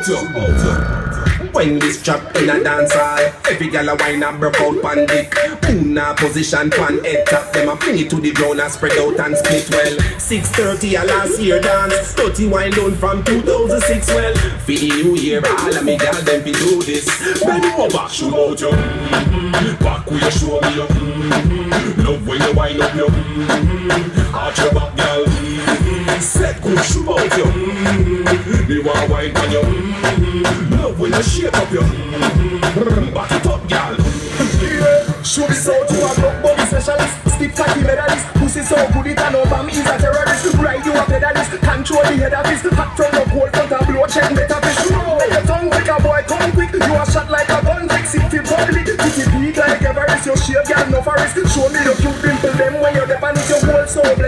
When this trap in a dance hall, every gal a wine and broke out pan dick. Una position pan head top, them a bring it to the ground and spread out and split well. 6:30 a last year dance, 30 wine down from 2006 well. For you here, all of me gal them be do this. Bend over, show out you. Back where you show me you. Love when you wind up you. Arch your back gal. Set good show out you. Me want wine on you. Love when you shake up your back it up, gal. Show me so to a block body specialist. Stiff cocky medalist. Pussy so good it and over me is a terrorist. Ride you a pedalist. Control the head of this. Hot from the cold front and blow check better fish. Make your tongue quick a boy come quick. You a shot like a gun trick. City public. City beat like Everest. Your shave girl no forest. Show me your cute dimple them when you're dep and it's your whole soul bless.